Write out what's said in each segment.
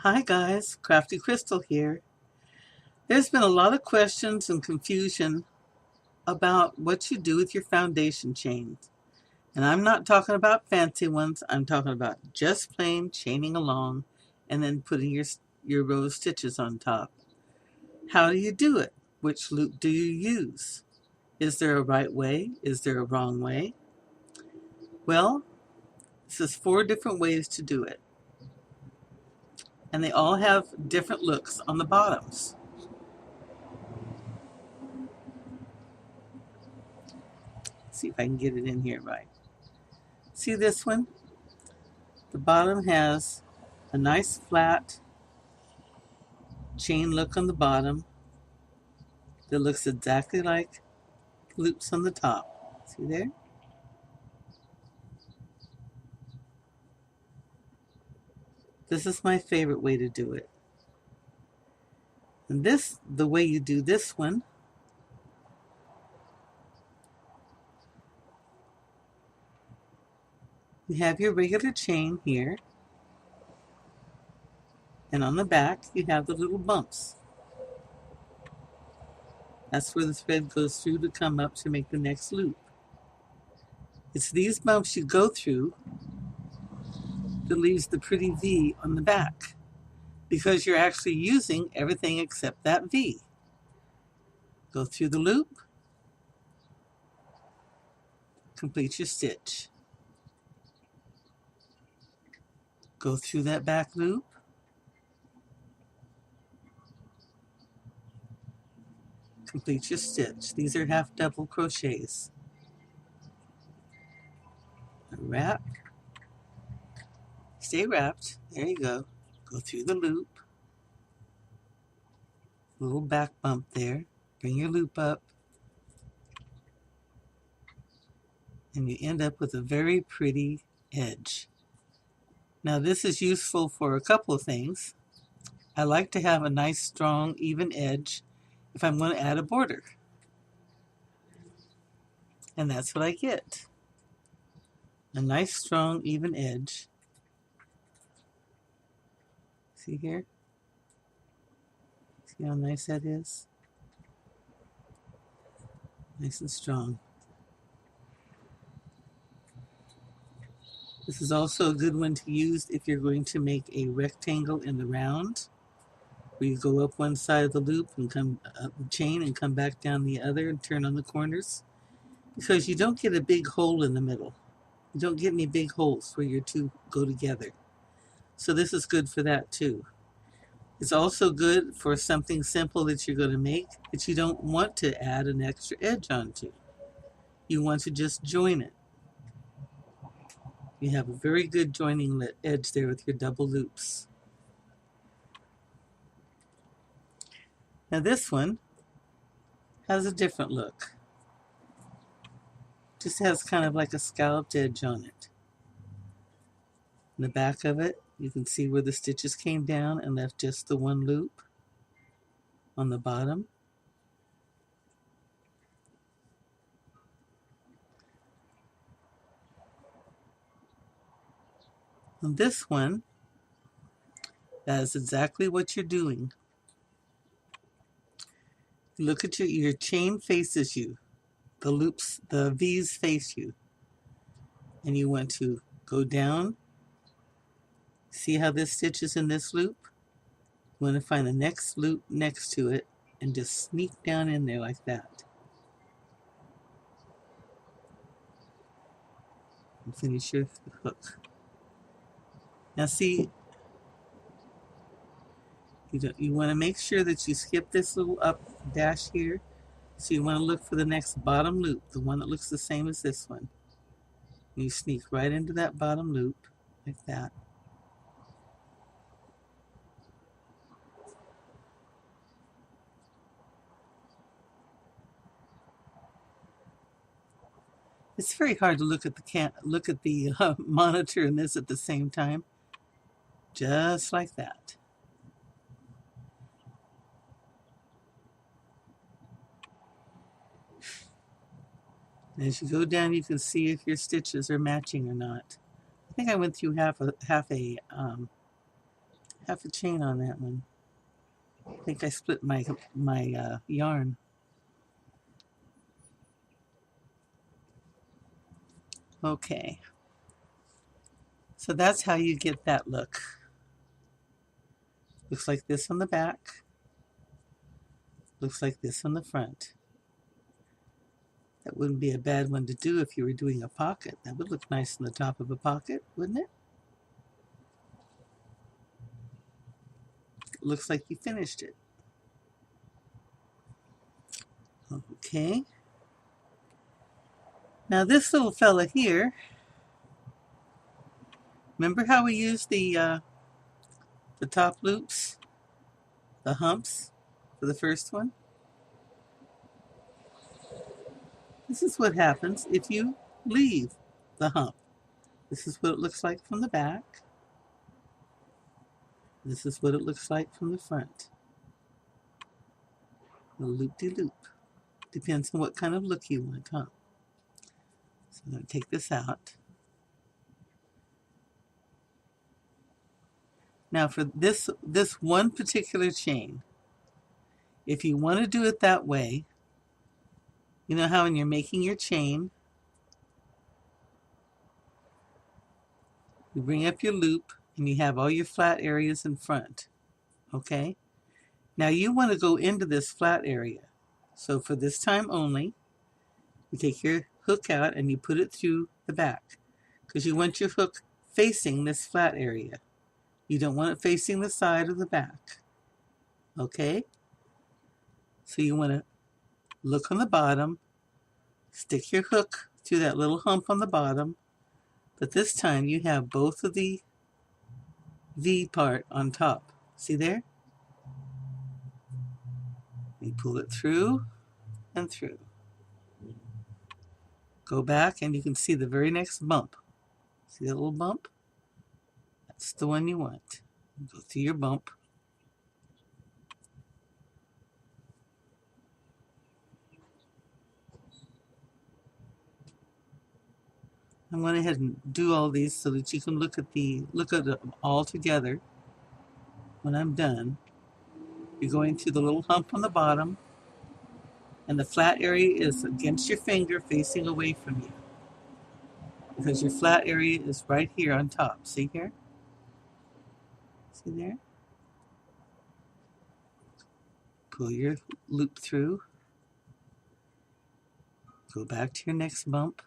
Hi guys, Crafty Crystal here. There's been a lot of questions and confusion about what you do with your foundation chains. And I'm not talking about fancy ones, I'm talking about just plain chaining along and then putting your row of stitches on top. How do you do it? Which loop do you use? Is there a right way? Is there a wrong way? Well, this is 4 different ways to do it. And they all have different looks on the bottoms. See if I can get it in here right. See this one? The bottom has a nice flat chain look on the bottom that looks exactly like loops on the top. See there? This is my favorite way to do it. And the way you do this one, you have your regular chain here, and on the back you have the little bumps. That's where the thread goes through to come up to make the next loop. It's these bumps you go through that leaves the pretty V on the back, because you're actually using everything except that V. Go through the loop, complete your stitch. Go through that back loop, complete your stitch. These are half double crochets. Wrap, stay wrapped, there you go. Go through the loop, little back bump there, bring your loop up, and you end up with a very pretty edge. Now this is useful for a couple of things. I like to have a nice strong even edge if I'm going to add a border, and that's what I get. A nice strong even edge. See here? See how nice that is? Nice and strong. This is also a good one to use if you're going to make a rectangle in the round, where you go up one side of the loop and come up the chain and come back down the other and turn on the corners, because you don't get a big hole in the middle. You don't get any big holes where your two go together. So this is good for that too. It's also good for something simple that you're going to make that you don't want to add an extra edge onto. You want to just join it. You have a very good joining edge there with your double loops. Now this one has a different look. Just has kind of like a scalloped edge on it. In the back of it, you can see where the stitches came down and left just the one loop on the bottom. On this one, that is exactly what you're doing. Look at your chain faces you. The loops, the V's face you. And you want to go down. See how this stitch is in this loop? You want to find the next loop next to it and just sneak down in there like that. And finish your hook. Now see, you want to make sure that you skip this little up dash here. So you want to look for the next bottom loop, the one that looks the same as this one. And you sneak right into that bottom loop like that. It's very hard to look at the monitor and this at the same time. Just like that. As you go down, you can see if your stitches are matching or not. I think I went through half half a chain on that one. I think I split my yarn. Okay, so that's how you get that look. Looks like this on the back. Looks like this on the front. That wouldn't be a bad one to do if you were doing a pocket. That would look nice on the top of a pocket, wouldn't it? Looks like you finished it. Okay. Now this little fella here, remember how we used the top loops, the humps for the first one? This is what happens if you leave the hump. This is what it looks like from the back. This is what it looks like from the front. A loop-de-loop. Depends on what kind of look you want, huh? So I'm going to take this out. Now for this one particular chain, if you want to do it that way, you know how when you're making your chain, you bring up your loop and you have all your flat areas in front, okay? Now you want to go into this flat area. So for this time only, you take your hook out and you put it through the back because you want your hook facing this flat area. You don't want it facing the side or the back, okay? So you want to look on the bottom, stick your hook through that little hump on the bottom, but this time you have both of the V part on top. See there? You pull it through and through. Go back and you can see the very next bump. See that little bump? That's the one you want. Go through your bump. I'm going ahead and do all these so that you can look at them all together. When I'm done, you're going through the little hump on the bottom, and the flat area is against your finger facing away from you, because your flat area is right here on top. See here? See there? Pull your loop through. Go back to your next bump.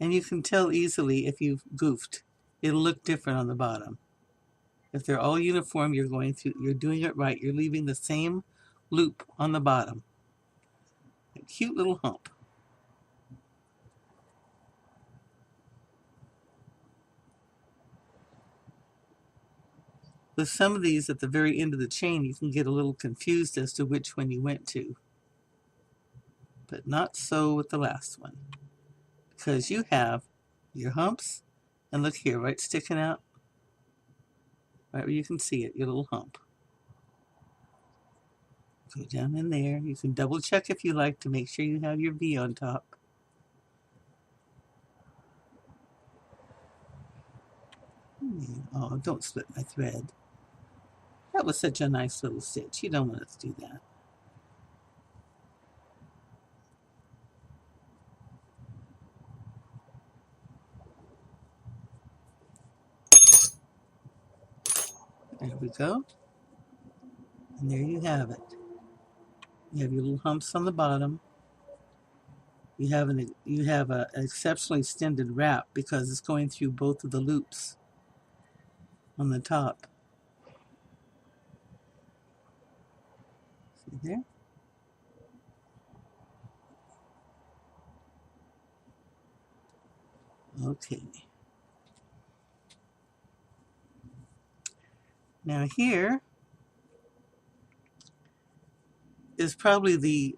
And you can tell easily if you've goofed. It'll look different on the bottom. If they're all uniform, you're doing it right. You're leaving the same loop on the bottom. A cute little hump. With some of these at the very end of the chain, you can get a little confused as to which one you went to. But not so with the last one. Because you have your humps, and look here, right sticking out, right where you can see it, your little hump. Go down in there. You can double check if you like to make sure you have your V on top. Oh, don't split my thread. That was such a nice little stitch. You don't want us to do that. There we go. And there you have it. You have your little humps on the bottom. You have an exceptionally extended wrap because it's going through both of the loops on the top. See there? Okay. Now here is probably the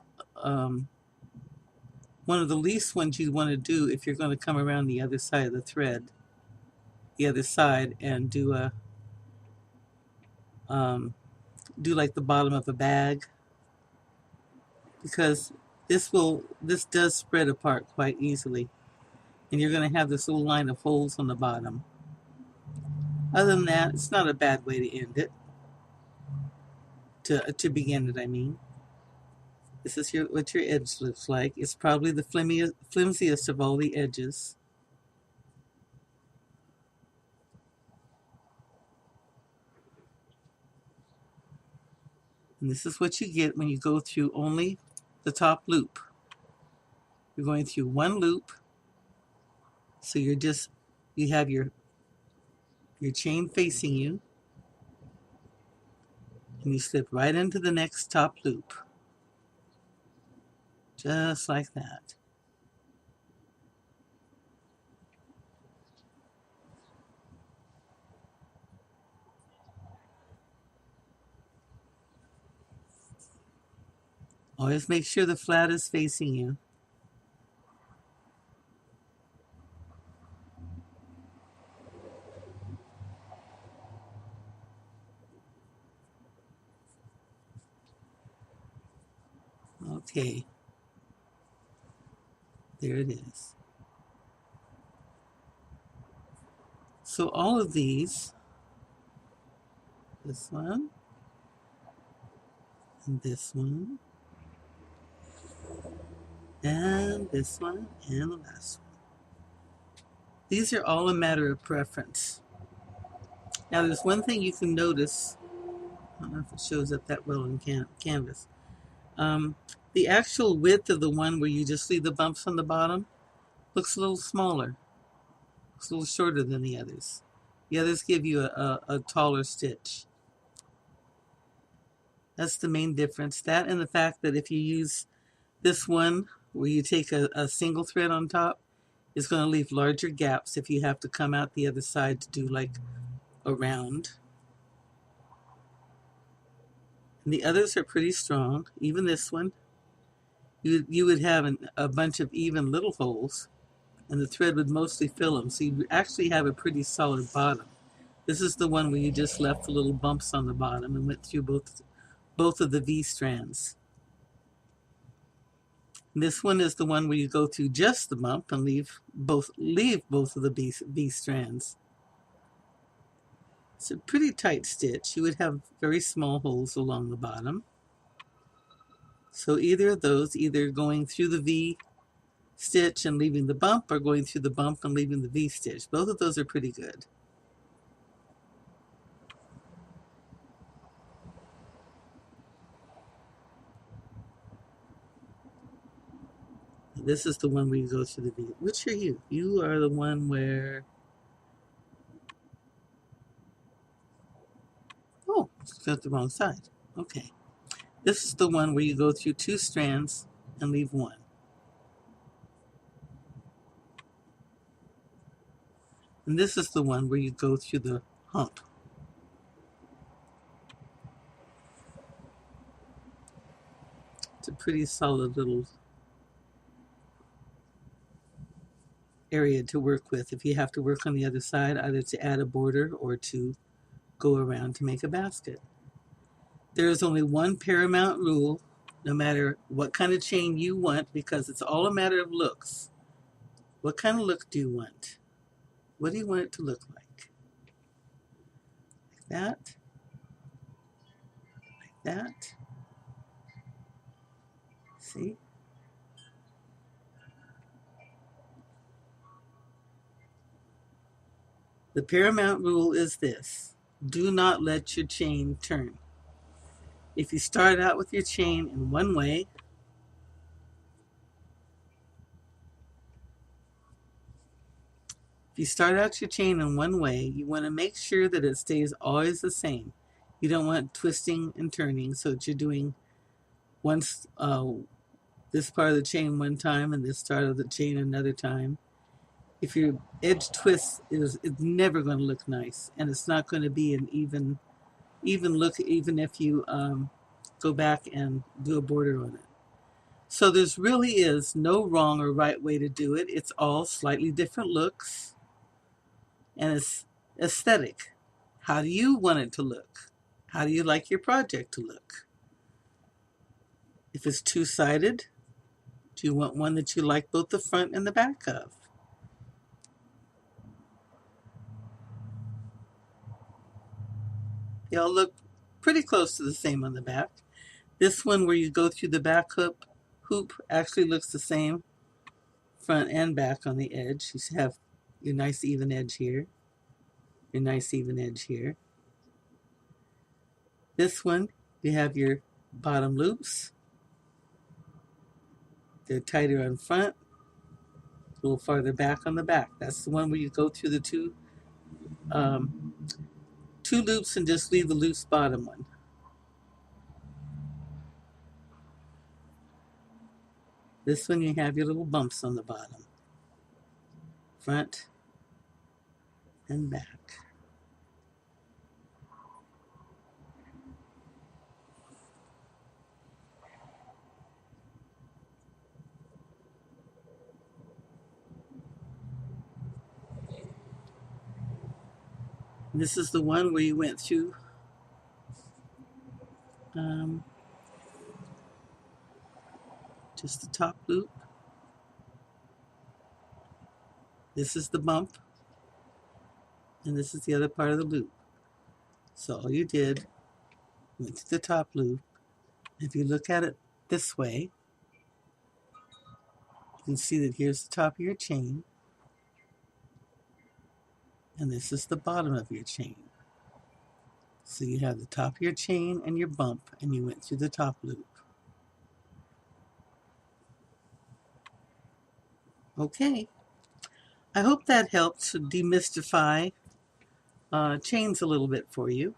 one of the least ones you want to do if you're going to come around the other side of the thread, the other side, and do a do like the bottom of a bag, because this does spread apart quite easily, and you're going to have this little line of holes on the bottom. Other than that, it's not a bad way to end it. To begin it, I mean. This is what your edge looks like. It's probably the flimsiest of all the edges. And this is what you get when you go through only the top loop. You're going through one loop, so you have your chain facing you, and you slip right into the next top loop, just like that. Always make sure the flat is facing you. Okay, there it is. So all of these, this one, and this one, and this one, and the last one. These are all a matter of preference. Now there's one thing you can notice. I don't know if it shows up that well on canvas. The actual width of the one where you just leave the bumps on the bottom looks a little smaller. Looks a little shorter than the others. The others give you a taller stitch. That's the main difference. That and the fact that if you use this one where you take a single thread on top, it's going to leave larger gaps if you have to come out the other side to do like a round. And the others are pretty strong. Even this one, you would have a bunch of even little holes, and the thread would mostly fill them. So you actually have a pretty solid bottom. This is the one where you just left the little bumps on the bottom and went through both of the V strands. And this one is the one where you go through just the bump and leave both of the V strands. It's a pretty tight stitch. You would have very small holes along the bottom. So either of those, either going through the V stitch and leaving the bump, or going through the bump and leaving the V stitch. Both of those are pretty good. This is the one where you go through the V. Which are you? You are the one where... Oh, it's got the wrong side. Okay. This is the one where you go through 2 strands and leave 1. And this is the one where you go through the hump. It's a pretty solid little area to work with if you have to work on the other side, either to add a border or to go around to make a basket. There is only one paramount rule, no matter what kind of chain you want, because it's all a matter of looks. What kind of look do you want? What do you want it to look like? Like that? Like that? See? The paramount rule is this: do not let your chain turn. If you start out with your chain in one way, you want to make sure that it stays always the same. You don't want twisting and turning, so that you're doing this part of the chain one time and this part of the chain another time. If your edge twists, it's never going to look nice, and it's not going to be an even look, even if you go back and do a border on it. So there's really is no wrong or right way to do it. It's all slightly different looks, and it's aesthetic. How do you want it to look? How do you like your project to look? If it's two-sided, do you want one that you like both the front and the back of? They all look pretty close to the same on the back. This one where you go through the back hoop actually looks the same front and back on the edge. You have your nice even edge here, your nice even edge here. This one, you have your bottom loops. They're tighter on front, a little farther back on the back. That's the one where you go through the two loops and just leave the loose bottom one. This one you have your little bumps on the bottom, front and back. And this is the one where you went through just the top loop. This is the bump, and this is the other part of the loop. So all you did, went to the top loop. If you look at it this way, you can see that here's the top of your chain, and this is the bottom of your chain. So you have the top of your chain and your bump, and you went through the top loop. Okay, I hope that helped to demystify chains a little bit for you.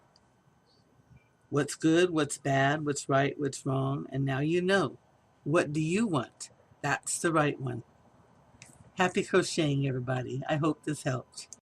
What's good, what's bad, what's right, what's wrong, and now you know. What do you want? That's the right one. Happy crocheting, everybody. I hope this helped.